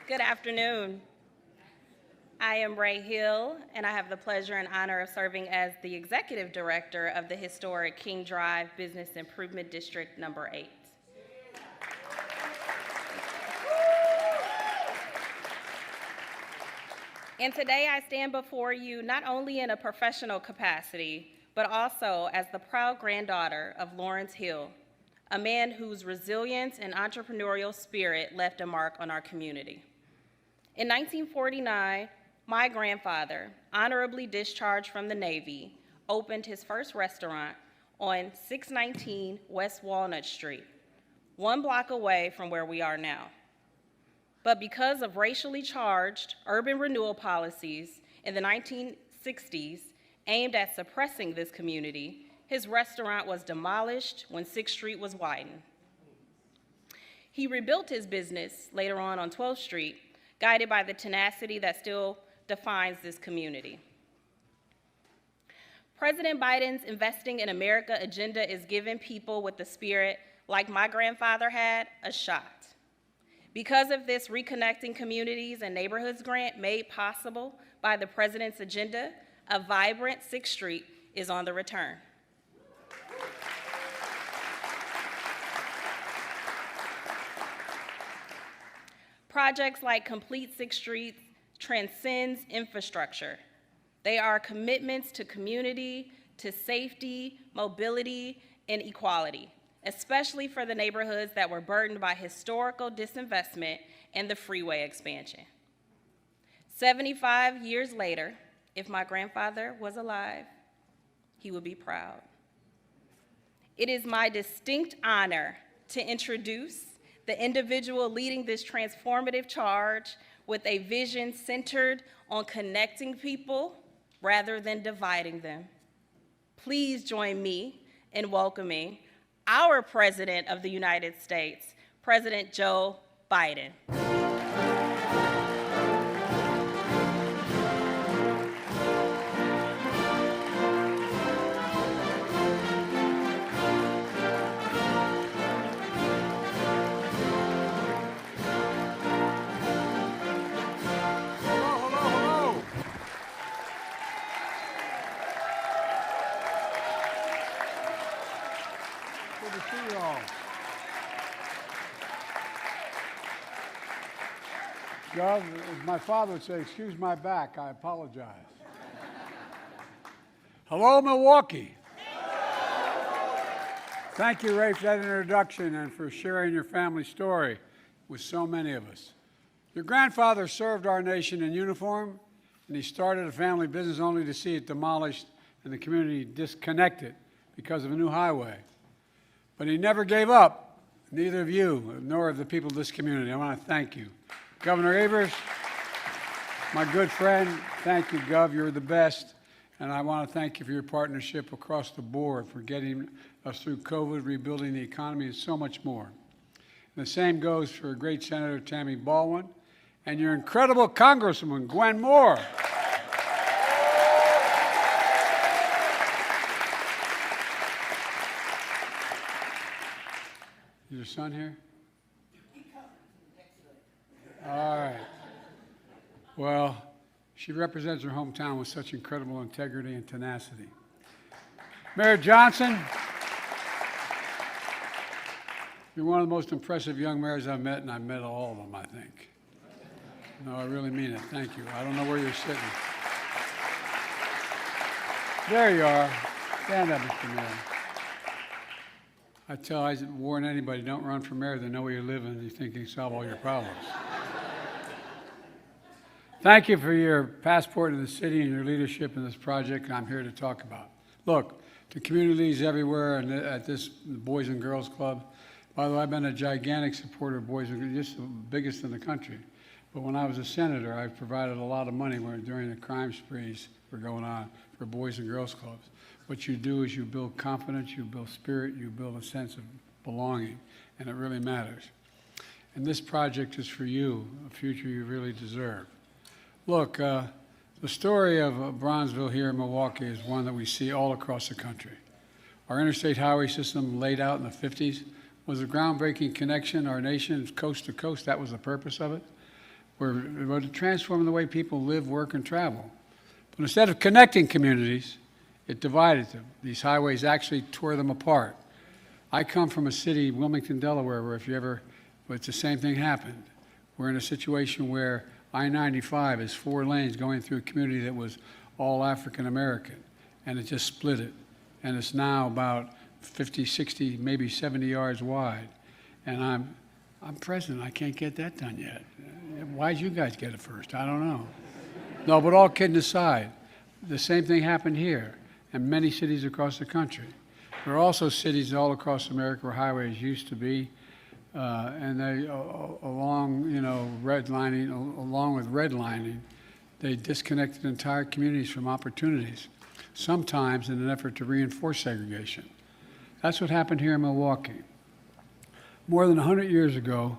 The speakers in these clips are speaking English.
Good afternoon. I am Ray Hill, and I have the pleasure and honor of serving as the Executive Director of the historic King Drive Business Improvement District Number 8. And today I stand before you not only in a professional capacity, but also as the proud granddaughter of Lawrence Hill, a man whose resilience and entrepreneurial spirit left a mark on our community. In 1949, my grandfather, honorably discharged from the Navy, opened his first restaurant on 619 West Walnut Street, 1 block away from where we are now. But because of racially charged urban renewal policies in the 1960s aimed at suppressing this community, his restaurant was demolished when 6th Street was widened. He rebuilt his business later on 12th Street, guided by the tenacity that still defines this community. President Biden's Investing in America agenda is giving people with the spirit, like my grandfather had, a shot. Because of this Reconnecting Communities and Neighborhoods grant made possible by the president's agenda, a vibrant 6th Street is on the return. Projects like Complete 6th Street transcends infrastructure. They are commitments to community, to safety, mobility, and equality, especially for the neighborhoods that were burdened by historical disinvestment and the freeway expansion. 75 years later, if my grandfather was alive, he would be proud. It is my distinct honor to introduce the individual leading this transformative charge with a vision centered on connecting people rather than dividing them. Please join me in welcoming our President of the United States, President Joe Biden. Gov, as my father would say, excuse my back, I apologize. Hello, Milwaukee. Thank you, Ray, for that introduction and for sharing your family story with so many of us. Your grandfather served our nation in uniform, and he started a family business only to see it demolished and the community disconnected because of a new highway. But he never gave up, neither of you, nor of the people of this community. I want to thank you. Governor Evers, my good friend, thank you, Gov. You're the best. And I want to thank you for your partnership across the board for getting us through COVID, rebuilding the economy, and so much more. And the same goes for great Senator Tammy Baldwin and your incredible Congresswoman, Gwen Moore. Is your son here? All right. Well, she represents her hometown with such incredible integrity and tenacity. Mayor Johnson, you're one of the most impressive young mayors I've met, and I've met all of them, I think. No, I really mean it. Thank you. I don't know where you're sitting. There you are. Stand up, Mr. Mayor. I warn anybody, don't run for mayor. They know where you live and you think you can solve all your problems. Thank you for your passport to the city and your leadership in this project I'm here to talk about. Look, to communities everywhere and at this Boys and Girls Club, by the way, I've been a gigantic supporter of Boys and Girls, just the biggest in the country. But when I was a senator, I provided a lot of money during the crime sprees were going on for Boys and Girls Clubs. What you do is you build confidence, you build spirit, you build a sense of belonging, and it really matters. And this project is for you, a future you really deserve. Look, the story of Bronzeville here in Milwaukee is one that we see all across the country. Our interstate highway system laid out in the 50s was a groundbreaking connection, our nation coast to coast. That was the purpose of it. We're transforming the way people live, work, and travel. But instead of connecting communities, it divided them. These highways actually tore them apart. I come from a city, Wilmington, Delaware, where it's the same thing happened. We're in a situation where I-95 is 4 lanes going through a community that was all African American, and it just split it. And it's now about 50, 60, maybe 70 yards wide. And I'm president, I can't get that done yet. Why'd you guys get it first? I don't know. No, but all kidding aside, the same thing happened here and many cities across the country. There are also cities all across America where highways used to be, and they, along with redlining, they disconnected entire communities from opportunities, sometimes in an effort to reinforce segregation. That's what happened here in Milwaukee. More than 100 years ago,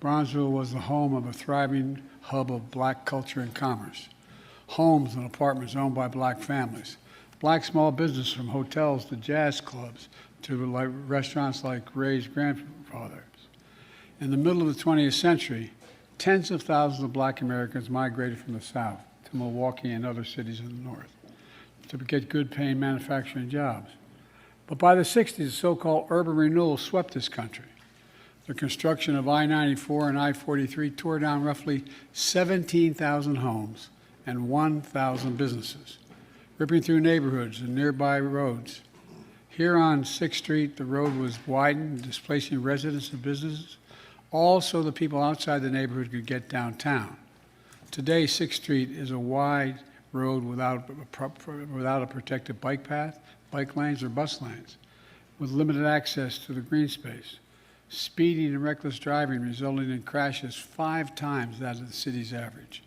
Bronzeville was the home of a thriving hub of black culture and commerce. Homes and apartments owned by black families. Black small business from hotels to jazz clubs to restaurants like Ray's grandfather's. In the middle of the 20th century, tens of thousands of black Americans migrated from the South to Milwaukee and other cities in the North to get good paying manufacturing jobs. But by the 60s, the so-called urban renewal swept this country. The construction of I-94 and I-43 tore down roughly 17,000 homes and 1,000 businesses, ripping through neighborhoods and nearby roads. Here on 6th Street, the road was widened, displacing residents and businesses, all so the people outside the neighborhood could get downtown. Today, 6th Street is a wide road without a protected bike path, bike lanes, or bus lanes, with limited access to the green space. Speeding and reckless driving resulting in crashes 5 times that of the city's average.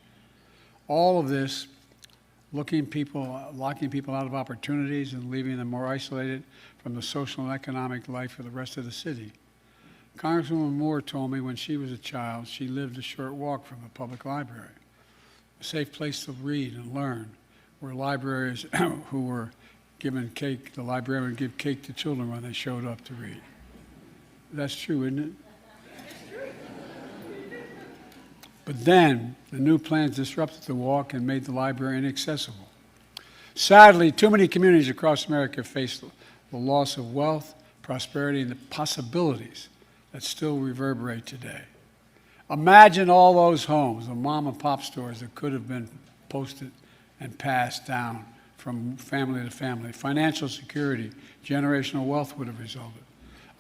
All of this locking people out of opportunities and leaving them more isolated from the social and economic life of the rest of the city. Congresswoman Moore told me when she was a child, she lived a short walk from a public library, a safe place to read and learn, where librarians who were given cake, the librarian would give cake to children when they showed up to read. That's true, isn't it? But then, the new plans disrupted the walk and made the library inaccessible. Sadly, too many communities across America face the loss of wealth, prosperity, and the possibilities that still reverberate today. Imagine all those homes, the mom and pop stores that could have been posted and passed down from family to family. Financial security, generational wealth would have resulted.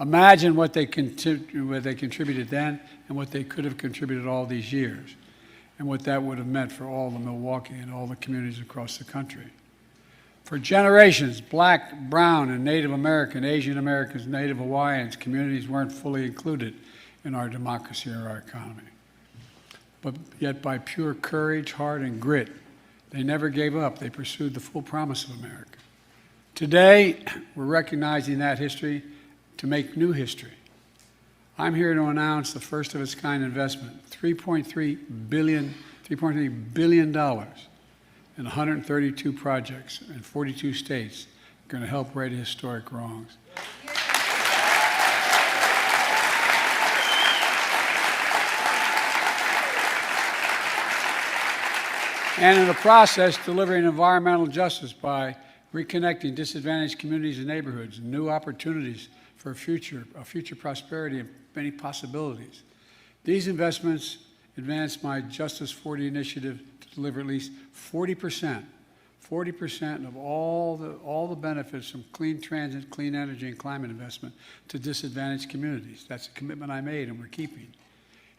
Imagine what they contributed then and what they could have contributed all these years, and what that would have meant for all of Milwaukee and all the communities across the country. For generations, black, brown, and Native American, Asian Americans, Native Hawaiians, communities weren't fully included in our democracy or our economy. But yet by pure courage, heart, and grit, they never gave up. They pursued the full promise of America. Today, we're recognizing that history to make new history. I'm here to announce the first of its kind investment, $3.3 billion in 132 projects in 42 states, going to help right historic wrongs. And in the process, delivering environmental justice by reconnecting disadvantaged communities and neighborhoods, and new opportunities for a future prosperity and many possibilities. These investments advance my Justice 40 initiative to deliver at least 40% of all the benefits from clean transit, clean energy, and climate investment to disadvantaged communities. That's a commitment I made and we're keeping.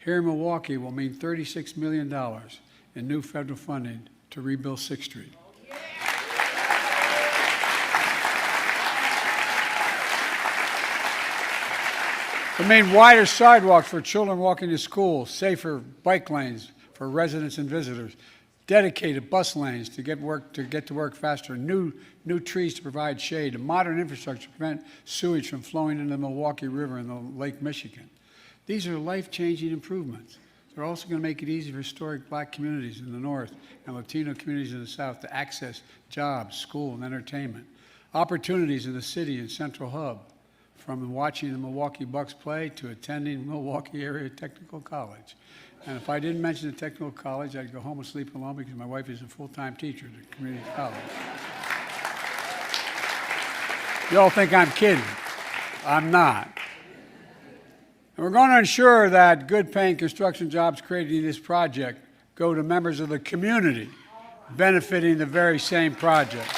Here in Milwaukee will mean $36 million in new federal funding to rebuild 6th Street. It means wider sidewalks for children walking to school, safer bike lanes for residents and visitors, dedicated bus lanes to get to work faster, new trees to provide shade, and modern infrastructure to prevent sewage from flowing into the Milwaukee River and the Lake Michigan. These are life-changing improvements. They're also going to make it easy for historic black communities in the North and Latino communities in the South to access jobs, school, and entertainment. Opportunities in the city and central hub. from watching the Milwaukee Bucks play to attending Milwaukee Area Technical College. And if I didn't mention the technical college, I'd go home and sleep alone because my wife is a full-time teacher at the community college. You all think I'm kidding. I'm not. And we're going to ensure that good-paying construction jobs created in this project go to members of the community benefiting the very same project.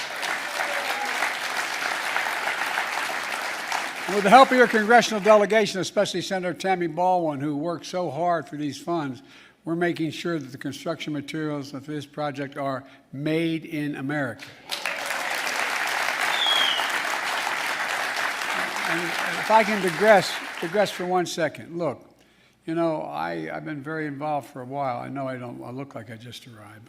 And with the help of your congressional delegation, especially Senator Tammy Baldwin, who worked so hard for these funds, we're making sure that the construction materials of this project are made in America. And if I can digress for 1 second. Look, you know, I've been very involved for a while. I know I look like I just arrived,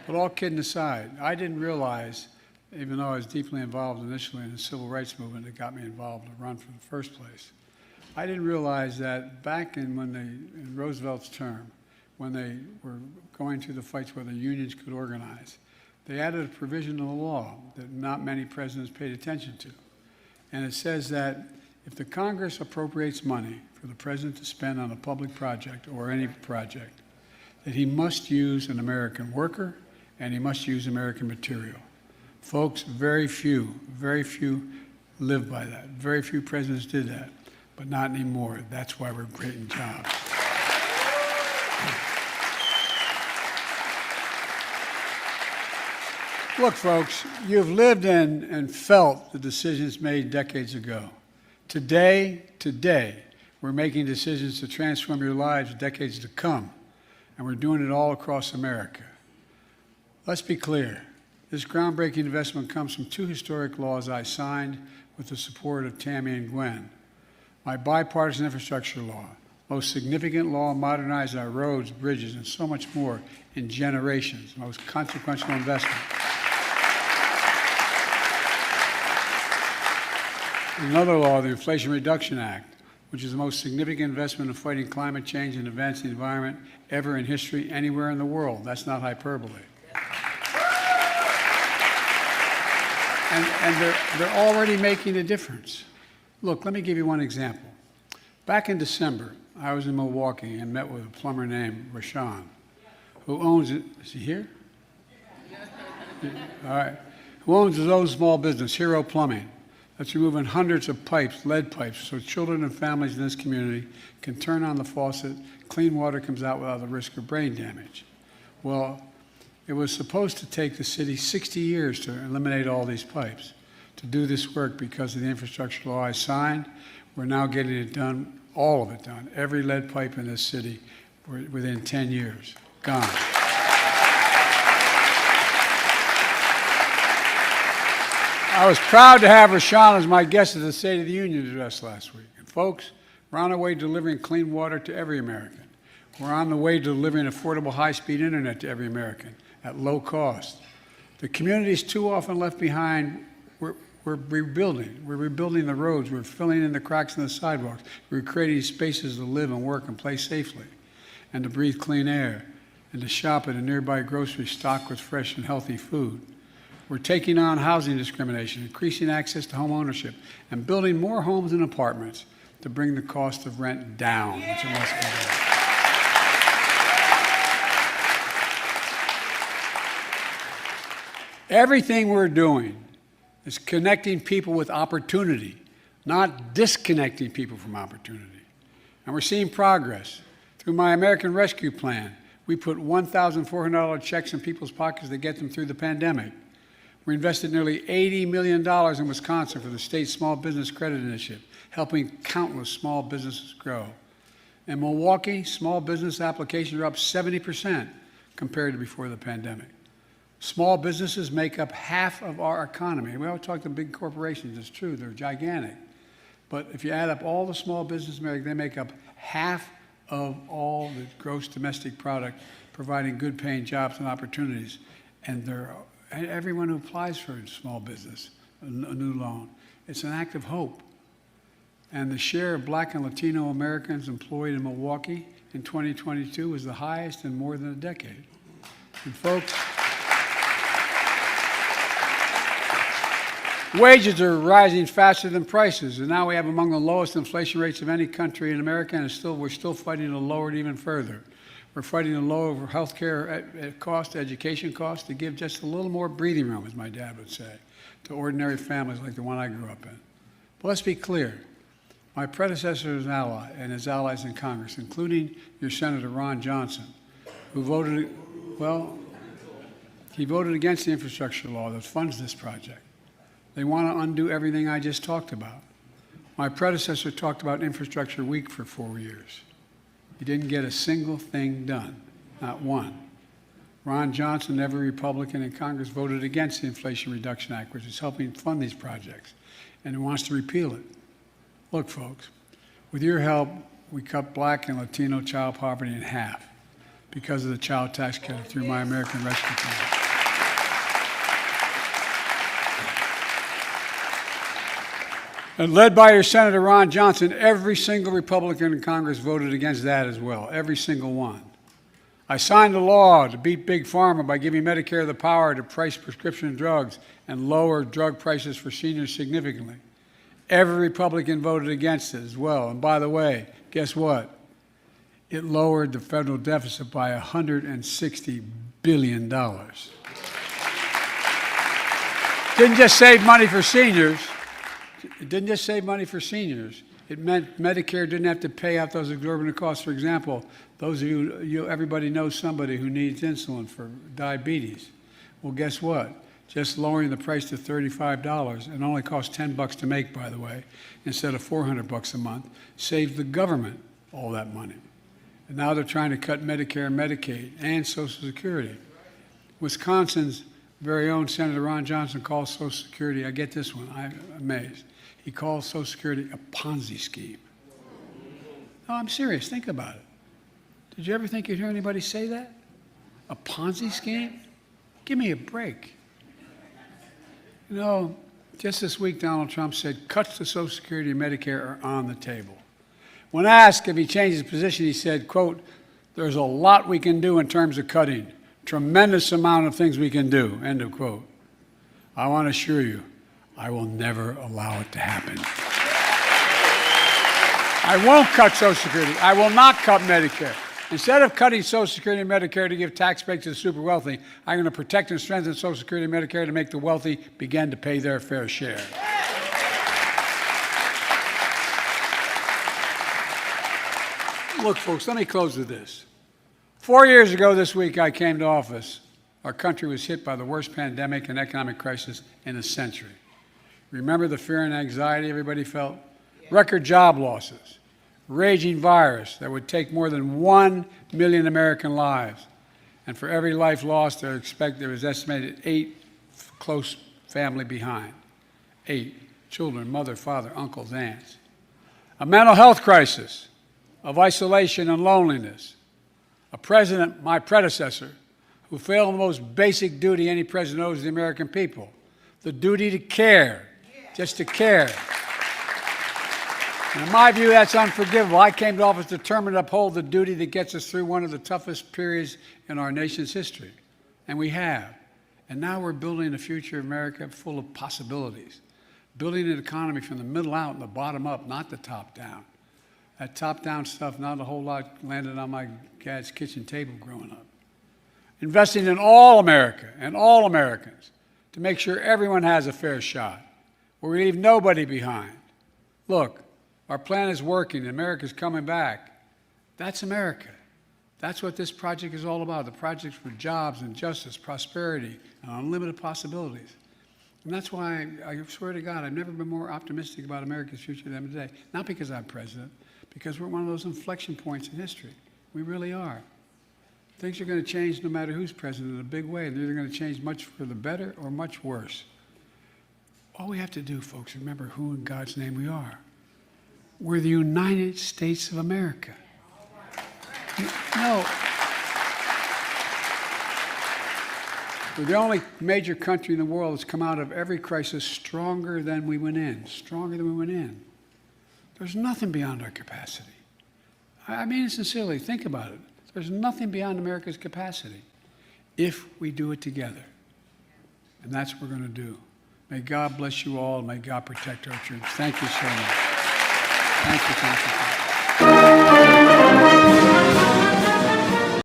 but all kidding aside, I didn't realize, even though I was deeply involved initially in the civil rights movement that got me involved to run for the first place, I didn't realize that back in Roosevelt's term, when they were going through the fights where the unions could organize, they added a provision to the law that not many presidents paid attention to. And it says that if the Congress appropriates money for the president to spend on a public project or any project, that he must use an American worker and he must use American material. Folks, very few live by that. Very few presidents did that, but not anymore. That's why we're creating jobs. Look, folks, you've lived in and felt the decisions made decades ago. Today, we're making decisions to transform your lives decades to come, and we're doing it all across America. Let's be clear. This groundbreaking investment comes from 2 historic laws I signed with the support of Tammy and Gwen. My bipartisan infrastructure law, most significant law modernizing our roads, bridges, and so much more in generations, most consequential investment. Another law, the Inflation Reduction Act, which is the most significant investment in fighting climate change and advancing the environment ever in history anywhere in the world. That's not hyperbole. And they're already making a difference. Look, let me give you one example. Back in December, I was in Milwaukee and met with a plumber named Rashawn, who owns it. Is he here? All right. Who owns his own small business, Hero Plumbing. That's removing hundreds of pipes, lead pipes, so children and families in this community can turn on the faucet, clean water comes out without the risk of brain damage. Well, it was supposed to take the city 60 years to eliminate all these pipes. To do this work, because of the infrastructure law I signed, we're now getting it done, all of it done. Every lead pipe in this city within 10 years, gone. I was proud to have Rashawn as my guest at the State of the Union address last week. And folks, we're on our way to delivering clean water to every American. We're on the way to delivering affordable high-speed internet to every American at low cost. The communities too often left behind, we're rebuilding. We're rebuilding the roads. We're filling in the cracks in the sidewalks. We're creating spaces to live and work and play safely and to breathe clean air and to shop at a nearby grocery stocked with fresh and healthy food. We're taking on housing discrimination, increasing access to home ownership, and building more homes and apartments to bring the cost of rent down, which it must be done. Everything we're doing is connecting people with opportunity, not disconnecting people from opportunity. And we're seeing progress. Through my American Rescue Plan, we put $1,400 checks in people's pockets to get them through the pandemic. We invested nearly $80 million in Wisconsin for the state's Small Business Credit Initiative, helping countless small businesses grow. In Milwaukee, small business applications are up 70% compared to before the pandemic. Small businesses make up half of our economy. We always talk to big corporations. It's true, they're gigantic. But if you add up all the small businesses, they make up half of all the gross domestic product, providing good-paying jobs and opportunities. And everyone who applies for a small business, a new loan, it's an act of hope. And the share of Black and Latino Americans employed in Milwaukee in 2022 was the highest in more than a decade. And folks, Wages are rising faster than prices, and now we have among the lowest inflation rates of any country in America, and we're still fighting to lower it even further. We're fighting to lower health care cost, education costs, to give just a little more breathing room, as my dad would say, to ordinary families like the one I grew up in. But let's be clear. My predecessor is an ally, and his allies in Congress, including your Senator Ron Johnson, who voted, well, he voted against the infrastructure law that funds this project. They want to undo everything I just talked about. My predecessor talked about infrastructure week for 4 years. He didn't get a single thing done, not one. Ron Johnson, every Republican in Congress, voted against the Inflation Reduction Act, which is helping fund these projects, and he wants to repeal it. Look, folks, with your help, we cut Black and Latino child poverty in half because of the child tax credit through My American Rescue Plan. And led by your Senator Ron Johnson, every single Republican in Congress voted against that as well, every single one. I signed a law to beat Big Pharma by giving Medicare the power to price prescription drugs and lower drug prices for seniors significantly. Every Republican voted against it as well. And by the way, guess what? It lowered the federal deficit by $160 billion. Didn't just save money for seniors. It didn't just save money for seniors. It meant Medicare didn't have to pay out those exorbitant costs. For example, those of you, everybody knows somebody who needs insulin for diabetes. Well, guess what? Just lowering the price to $35, and only costs $10 to make, by the way, instead of $400 a month, saved the government all that money. And now they're trying to cut Medicare and Medicaid and Social Security. Wisconsin's very own Senator Ron Johnson calls Social Security, I get this one, I'm amazed. He calls Social Security a Ponzi scheme. No, I'm serious, think about it. Did you ever think you'd hear anybody say that? A Ponzi scheme? Give me a break. You know, just this week, Donald Trump said cuts to Social Security and Medicare are on the table. When asked if he changed his position, he said, quote, "There's a lot we can do in terms of cutting. Tremendous amount of things we can do," end of quote. I want to assure you, I will never allow it to happen. I won't cut Social Security. I will not cut Medicare. Instead of cutting Social Security and Medicare to give tax breaks to the super wealthy, I'm going to protect and strengthen Social Security and Medicare to make the wealthy begin to pay their fair share. Look, folks, let me close with this. 4 years ago this week, I came to office. Our country was hit by the worst pandemic and economic crisis in a century. Remember the fear and anxiety everybody felt? Record job losses, raging virus that would take more than 1 million American lives. And for every life lost, there was estimated 8 close family behind. 8 children, mother, father, uncles, aunts. A mental health crisis of isolation and loneliness. A president, my predecessor, who failed the most basic duty any president owes the American people, the duty to care, just to care. And in my view, that's unforgivable. I came to office determined to uphold the duty that gets us through one of the toughest periods in our nation's history. And we have. And now we're building a future of America full of possibilities. Building an economy from the middle out and the bottom up, not the top down. That top-down stuff, not a whole lot landed on my dad's kitchen table growing up. Investing in all America and all Americans to make sure everyone has a fair shot, where we leave nobody behind. Look, our plan is working. America's coming back. That's America. That's what this project is all about, the project for jobs and justice, prosperity, and unlimited possibilities. And that's why I swear to God, I've never been more optimistic about America's future than today. Not because I'm president, because we're at one of those inflection points in history. We really are. Things are going to change no matter who's president in a big way. They're either going to change much for the better or much worse. All we have to do, folks, remember who in God's name we are. We're the United States of America. No. We're the only major country in the world that's come out of every crisis stronger than we went in, stronger than we went in. There's nothing beyond our capacity. I mean it sincerely. Think about it. There's nothing beyond America's capacity if we do it together. And that's what we're going to do. May God bless you all, and may God protect our troops. Thank you so much. Thank you, thank you. Thank you.